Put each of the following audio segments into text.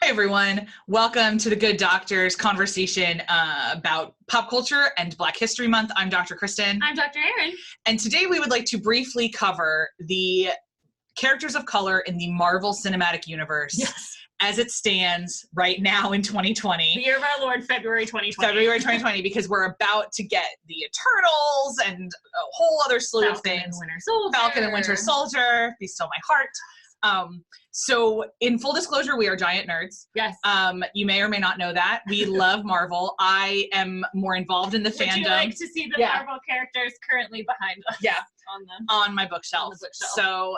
everyone. Welcome to the Good Doctors conversation about pop culture and Black History Month. I'm Dr. Kristen. I'm Dr. Erin. And today we would like to briefly cover the characters of color in the Marvel Cinematic Universe as it stands right now in 2020. The year of our Lord, February 2020. February 2020, because we're about to get the Eternals and a whole other slew of things. Falcon and Winter Soldier. Be Still My Heart. So in full disclosure, we are giant nerds. Yes. You may or may not know that. We love Marvel. I am more involved in the fandom. Would you like to see the Marvel characters currently behind us? Yeah. On my bookshelf. So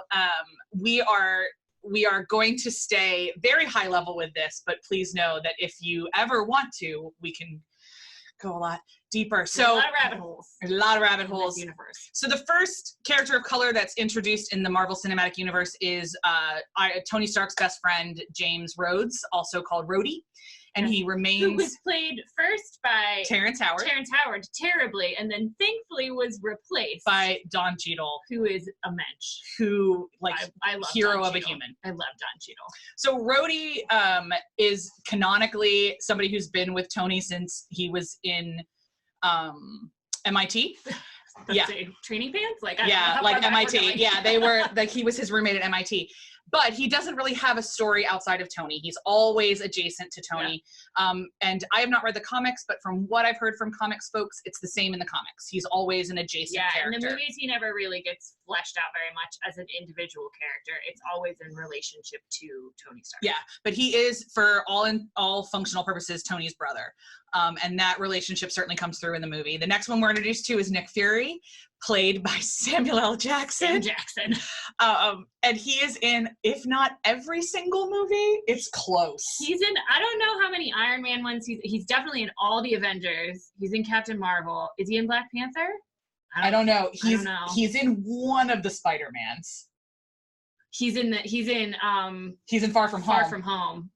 we are going to stay very high level with this, but please know that if you ever want to, we can go a lot deeper. So a lot of rabbit holes. There's a lot of rabbit holes. In this universe. So the first character of color that's introduced in the Marvel Cinematic Universe is Tony Stark's best friend, James Rhodes, also called Rhodey. And he remains... Who was played first by... Terrence Howard, terribly, and then thankfully was replaced... by Don Cheadle. Who is a mensch. Who, like, I love hero Don of Cheadle. a human. I love Don Cheadle. So Rhodey is canonically somebody who's been with Tony since he was in MIT. Training pants? Like, MIT. Yeah, they were, like, he was his roommate at MIT. But he doesn't really have a story outside of Tony. He's always adjacent to Tony. Yeah. And I have not read the comics, but from what I've heard from comics folks, it's the same in the comics. He's always an adjacent character. Yeah, in the movies, he never really gets fleshed out very much as an individual character. It's always in relationship to Tony Stark. Yeah, but he is, for all functional purposes, Tony's brother. And that relationship certainly comes through in the movie. The next one we're introduced to is Nick Fury, played by Samuel L. Jackson. And he is in, if not every single movie, it's close. He's in, I don't know how many Iron Man ones, he's definitely in all the Avengers. He's in Captain Marvel. Is he in Black Panther? I don't know. He's in one of the Spider-Mans. He's in Far From Home. Far From Home.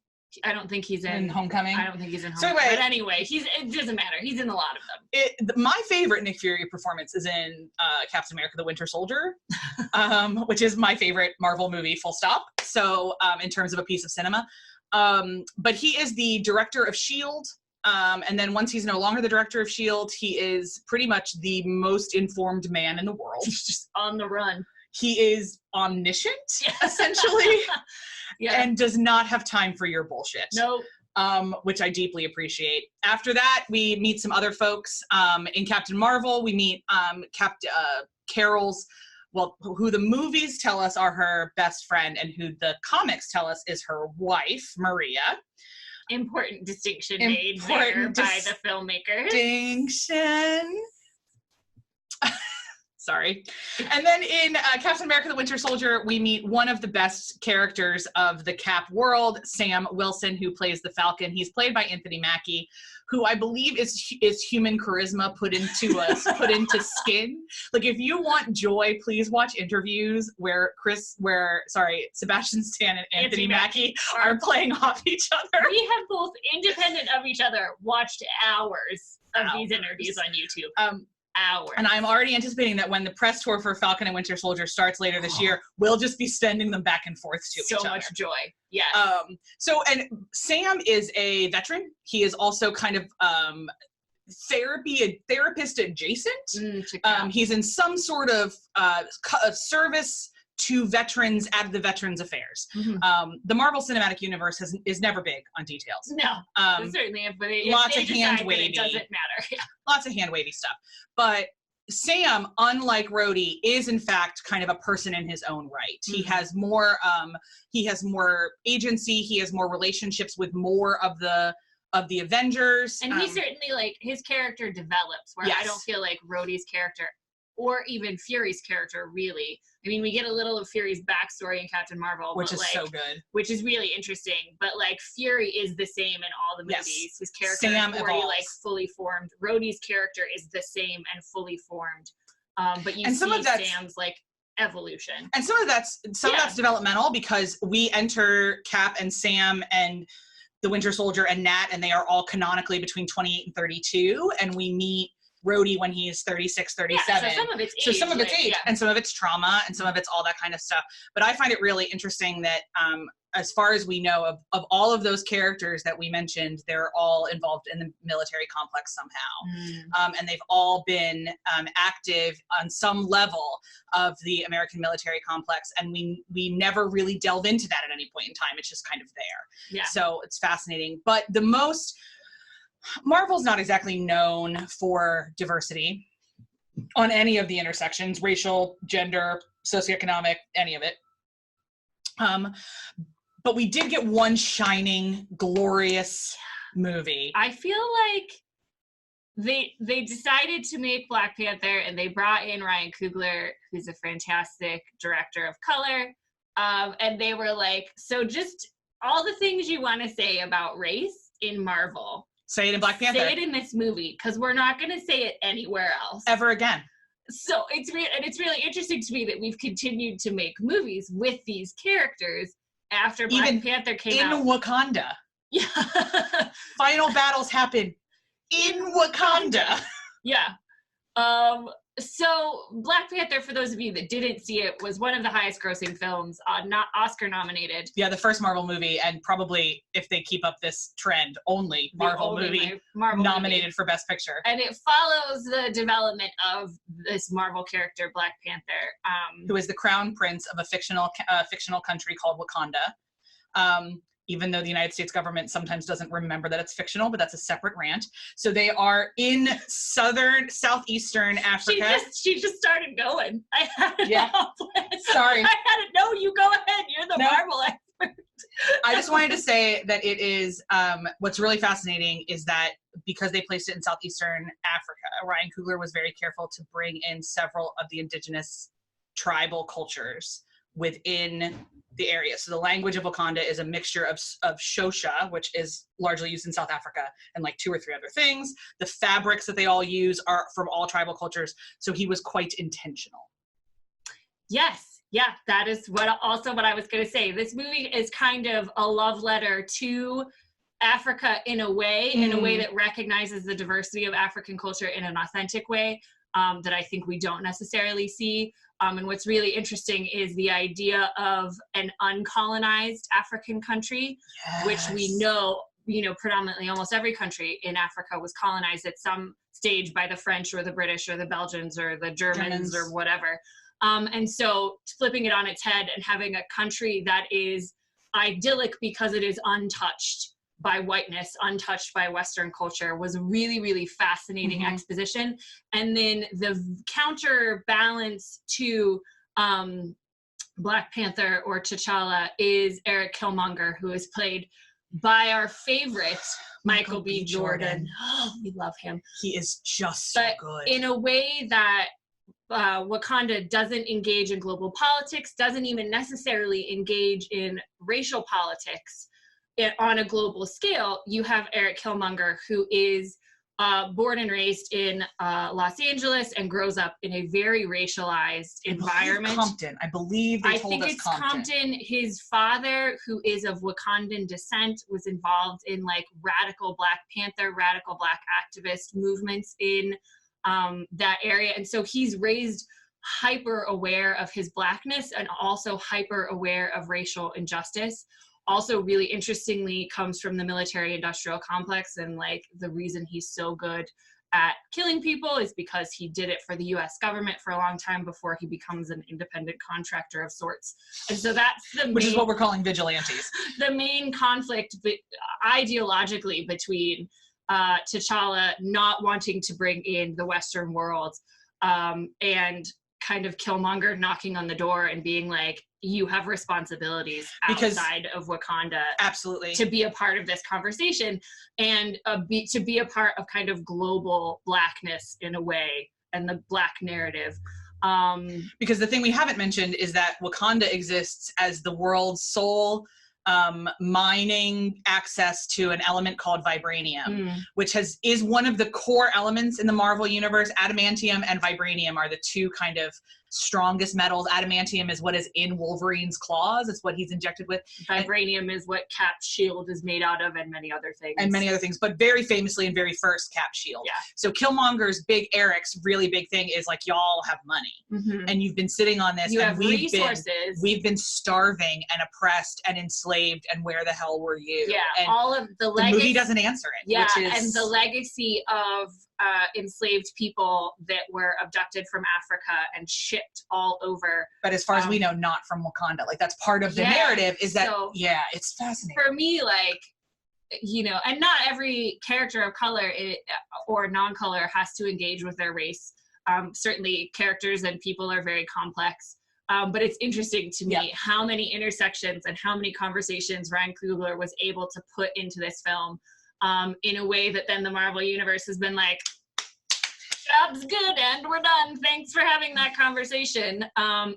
I don't think he's in Homecoming. I don't think he's in Homecoming. So anyway, it doesn't matter. He's in a lot of them. My favorite Nick Fury performance is in Captain America: The Winter Soldier, which is my favorite Marvel movie, full stop. So in terms of a piece of cinema. But he is the director of S.H.I.E.L.D. And then once he's no longer the director of S.H.I.E.L.D., he is pretty much the most informed man in the world. He's just on the run. He is omniscient, essentially. Yeah. And does not have time for your bullshit. Nope. Which I deeply appreciate. After that, we meet some other folks. In Captain Marvel, we meet Carol's, who the movies tell us are her best friend and who the comics tell us is her wife, Maria. Important distinction made there by the filmmakers. Distinction. Sorry. And then in Captain America: The Winter Soldier, we meet one of the best characters of the Cap world, Sam Wilson, who plays the Falcon. He's played by Anthony Mackie, who I believe is human charisma put into skin. Like, if you want joy, please watch interviews where Sebastian Stan and Anthony Mackie are playing off each other. We have both, independent of each other, watched hours of these interviews on YouTube. Hours. And I'm already anticipating that when the press tour for Falcon and Winter Soldier starts later this year, we'll just be sending them back and forth to each other. So much joy. Yes. And Sam is a veteran. He is also kind of therapist adjacent. He's in some sort of service to veterans at the Veterans Affairs. Mm-hmm. The Marvel Cinematic Universe is never big on details. No, certainly. But lots of hand-wavy. It doesn't matter. Lots of hand-wavy stuff. But Sam, unlike Rhodey, is in fact kind of a person in his own right. Mm-hmm. He has more agency. He has more relationships with more of the Avengers. And he certainly, like, his character develops, where I don't feel like Rhodey's character or even Fury's character, really. I mean, we get a little of Fury's backstory in Captain Marvel. Which is so good. Which is really interesting. But, like, Fury is the same in all the movies. Yes. His character is already, like, fully formed. Rhodey's character is the same and fully formed. But you see Sam's, like, evolution. And some of that's developmental, because we enter Cap and Sam and the Winter Soldier and Nat, and they are all canonically between 28 and 32. And we meet Rhodey when he's 36, 37. Yeah, so some of it's age, and some of it's trauma, and some of it's all that kind of stuff. But I find it really interesting that as far as we know, of all of those characters that we mentioned, they're all involved in the military complex somehow. And they've all been active on some level of the American military complex. And we never really delve into that at any point in time. It's just kind of there. Yeah. So it's fascinating. But Marvel's not exactly known for diversity on any of the intersections, racial, gender, socioeconomic, any of it. But we did get one shining, glorious movie. I feel like they decided to make Black Panther, and they brought in Ryan Coogler, who's a fantastic director of color. And they were like, so just all the things you want to say about race in Marvel, say it in Black Panther. Say it in this movie, because we're not going to say it anywhere else. Ever again. So it's really interesting to me that we've continued to make movies with these characters after Black Panther came out. In Wakanda. Yeah. Final battles happen in Wakanda. Yeah. So Black Panther, for those of you that didn't see it, was one of the highest grossing films, not Oscar nominated. Yeah, the first Marvel movie, and probably, if they keep up this trend, only Marvel movie nominated for Best Picture. And it follows the development of this Marvel character, Black Panther. Who is the crown prince of a fictional country called Wakanda. Even though the United States government sometimes doesn't remember that it's fictional, but that's a separate rant. So they are in southeastern Africa. She just started going. I had it Sorry. I had it. No, you go ahead. You're the Marvel expert. I just wanted to say that it is, what's really fascinating is that because they placed it in southeastern Africa, Ryan Coogler was very careful to bring in several of the indigenous tribal cultures within the area. So the language of Wakanda is a mixture of Xhosa, which is largely used in South Africa, and like 2 or 3 other things. The fabrics that they all use are from all tribal cultures. So he was quite intentional. Yes. Yeah, that is what I was going to say. This movie is kind of a love letter to Africa in a way that recognizes the diversity of African culture in an authentic way that I think we don't necessarily see. And what's really interesting is the idea of an uncolonized African country, which we know, predominantly almost every country in Africa was colonized at some stage by the French or the British or the Belgians or the Germans or whatever. And so flipping it on its head and having a country that is idyllic because it is untouched by whiteness, untouched by Western culture, was a really, really fascinating exposition. And then the counterbalance to Black Panther or T'Challa is Eric Killmonger, who is played by our favorite Michael B. Jordan. Oh, we love him. He is just so good. In a way that Wakanda doesn't engage in global politics, doesn't even necessarily engage in racial politics. On a global scale, you have Eric Killmonger, who is born and raised in Los Angeles and grows up in a very racialized environment. I believe they told us Compton. I think it's Compton. His father, who is of Wakandan descent, was involved in like radical Black Panther, radical Black activist movements in that area. And so he's raised hyper aware of his Blackness and also hyper aware of racial injustice. Also really interestingly comes from the military industrial complex, and like the reason he's so good at killing people is because he did it for the US government for a long time before he becomes an independent contractor of sorts. And so that's which is what we're calling vigilantes. The main conflict ideologically between T'Challa not wanting to bring in the Western world and kind of Killmonger knocking on the door and being like, you have responsibilities outside of Wakanda. Absolutely. To be a part of this conversation and to be a part of kind of global Blackness in a way, and the Black narrative. Because the thing we haven't mentioned is that Wakanda exists as the world's sole mining access to an element called vibranium, which is one of the core elements in the Marvel universe. Adamantium and vibranium are the two kind of strongest metals. Adamantium is what is in Wolverine's claws. It's what he's injected with. Vibranium is what Cap's shield is made out of, and many other things. But very famously and very first, Cap's shield. Yeah. So Killmonger's Eric's really big thing is like, y'all have money, and you've been sitting on this. You and have resources. We've been starving and oppressed and enslaved, and where the hell were you? Yeah, and all of the legacy. The movie doesn't answer it. Yeah, which is, and the legacy of enslaved people that were abducted from Africa and shipped all over. But as far as we know, not from Wakanda. Like, that's part of the narrative. Is that it's fascinating for me. Like, you know, and not every character of color or non-color has to engage with their race. Certainly, characters and people are very complex. But it's interesting to me how many intersections and how many conversations Ryan Coogler was able to put into this film in a way that then the Marvel Universe has been like, job's good and we're done. Thanks for having that conversation.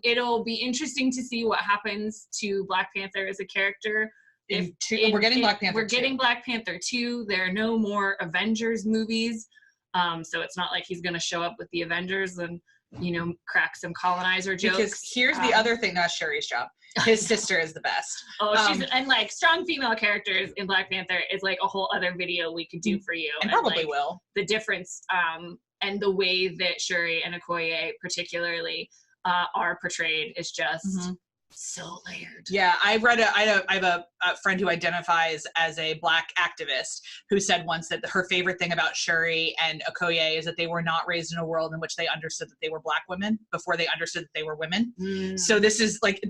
It'll be interesting to see what happens to Black Panther as a character. We're getting Black Panther 2. We're getting Black Panther 2. There are no more Avengers movies. So it's not like he's going to show up with the Avengers and, you know, crack some colonizer jokes. Because here's the other thing, that's Sherry's job. His sister is the best. She's and like strong female characters in Black Panther is like a whole other video we could do for you. And probably will. The difference and the way that Shuri and Okoye particularly are portrayed is just so layered. Yeah, I have a friend who identifies as a Black activist who said once that her favorite thing about Shuri and Okoye is that they were not raised in a world in which they understood that they were Black women before they understood that they were women. So this is like,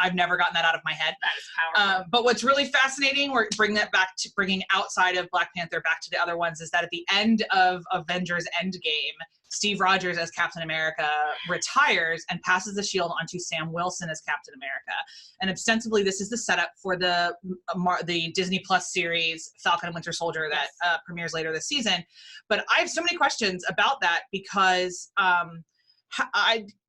I've never gotten that out of my head. That is powerful. But what's really fascinating, we're bringing outside of Black Panther back to the other ones, is that at the end of Avengers Endgame, Steve Rogers as Captain America retires and passes the shield onto Sam Wilson as Captain America. And ostensibly, this is the setup for the Disney Plus series Falcon and Winter Soldier that premieres later this season. But I have so many questions about that because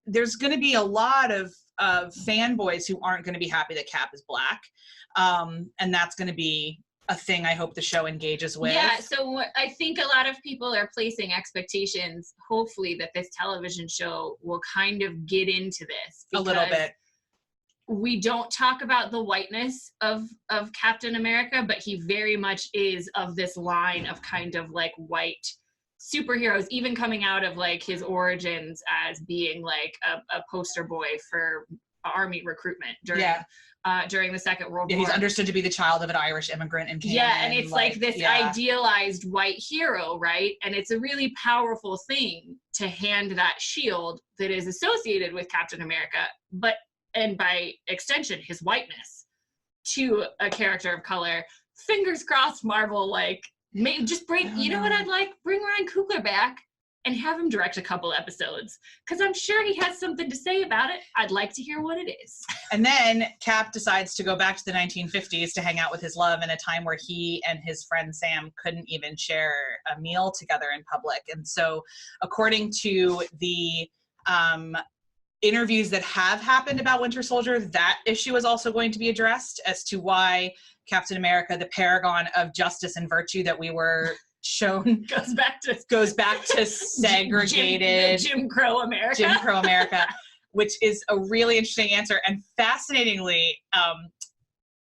there's going to be a lot of fanboys who aren't going to be happy that Cap is Black. And that's going to be a thing I hope the show engages with. Yeah, so I think a lot of people are placing expectations, hopefully, that this television show will kind of get into this. A little bit. We don't talk about the whiteness of Captain America, but he very much is of this line of kind of like white superheroes, even coming out of like his origins as being like a poster boy for army recruitment during the Second World War. He's understood to be the child of an Irish immigrant in Canada. Yeah, and it's like this idealized white hero, right? And it's a really powerful thing to hand that shield that is associated with Captain America, and by extension, his whiteness, to a character of color. Fingers crossed, Marvel, like, just bring, you know what I'd like? Bring Ryan Coogler back and have him direct a couple episodes, because I'm sure he has something to say about it. I'd like to hear what it is. And then Cap decides to go back to the 1950s to hang out with his love in a time where he and his friend Sam couldn't even share a meal together in public. And so according to the interviews that have happened about Winter Soldier, that issue is also going to be addressed as to why Captain America, the paragon of justice and virtue that we were shown, goes back to segregated Jim Crow America, which is a really interesting answer. And fascinatingly,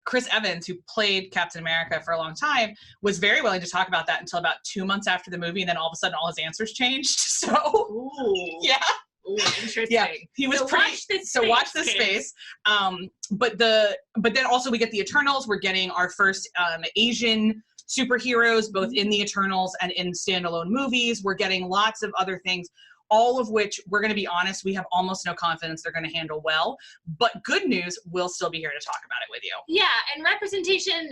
Chris Evans, who played Captain America for a long time, was very willing to talk about that until about 2 months after the movie, and then all of a sudden all his answers changed. So yeah. Ooh, interesting. Yeah, he was watch this space. But then also we get the Eternals. We're getting our first Asian superheroes, both in the Eternals and in standalone movies. We're getting lots of other things, all of which, we're going to be honest, we have almost no confidence they're going to handle well. But good news, we'll still be here to talk about it with you. Yeah, and representation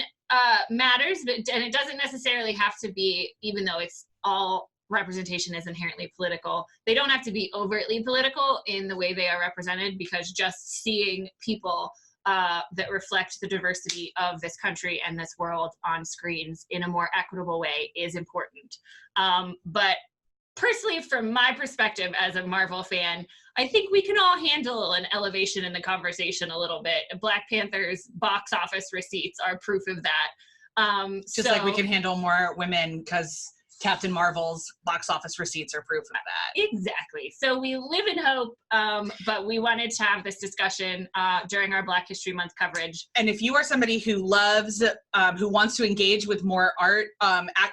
matters, and it doesn't necessarily have to be, even though it's all representation is inherently political, they don't have to be overtly political in the way they are represented, because just seeing people that reflect the diversity of this country and this world on screens in a more equitable way is important. But personally, from my perspective as a Marvel fan, I think we can all handle an elevation in the conversation a little bit. Black Panther's box office receipts are proof of that. Just like we can handle more women, because Captain Marvel's box office receipts are proof of that. Exactly. So we live in hope, but we wanted to have this discussion during our Black History Month coverage. And if you are somebody who loves, who wants to engage with more art,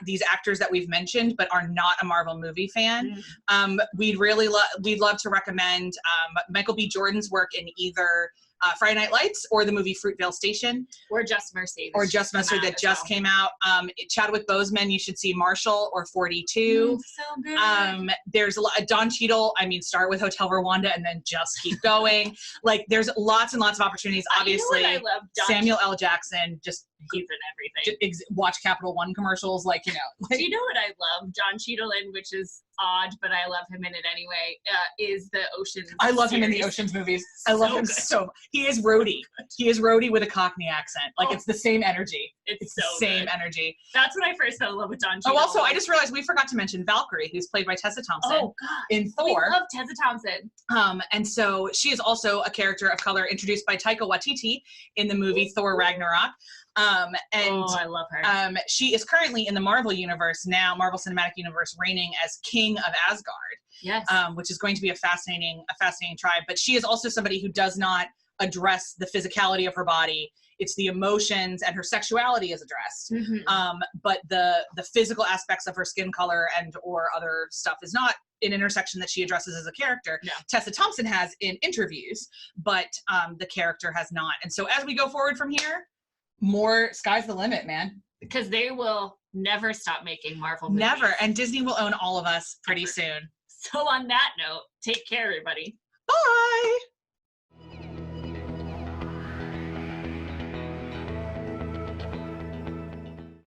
these actors that we've mentioned, but are not a Marvel movie fan, we'd love to recommend Michael B. Jordan's work in either Friday Night Lights or the movie Fruitvale Station. Or Just Mercy. That just came out. Chadwick Boseman, you should see Marshall or 42. So good. There's a lot. Don Cheadle, start with Hotel Rwanda and then just keep going. Like, there's lots and lots of opportunities. Obviously, I love Samuel L. Jackson, just he's in everything. Watch Capital One commercials, like, Do you know what I love Don Cheadle in, which is odd, but I love him in it anyway, is the Oceans I love him in the Oceans movies. I love him so. He is Rhodey. He is Rhodey with a Cockney accent. Like, it's the same energy. It's so the same energy. That's when I first fell in love with Don Cheadle. Oh, also, I just realized we forgot to mention Valkyrie, who's played by Tessa Thompson. Oh, God. In Thor. We love Tessa Thompson. And so she is also a character of color introduced by Taika Waititi in the movie Thor Ragnarok. I love her. She is currently in the Marvel universe now, Marvel Cinematic Universe, reigning as King of Asgard. Yes. Which is going to be a fascinating tribe. But she is also somebody who does not address the physicality of her body. It's the emotions, and her sexuality is addressed. But the physical aspects of her skin color and or other stuff is not an intersection that she addresses as a character. No. Tessa Thompson has in interviews, but the character has not. And so as we go forward from here, more sky's the limit, man. Because they will never stop making Marvel movies. Never. And Disney will own all of us pretty soon. So on that note, take care, everybody. Bye.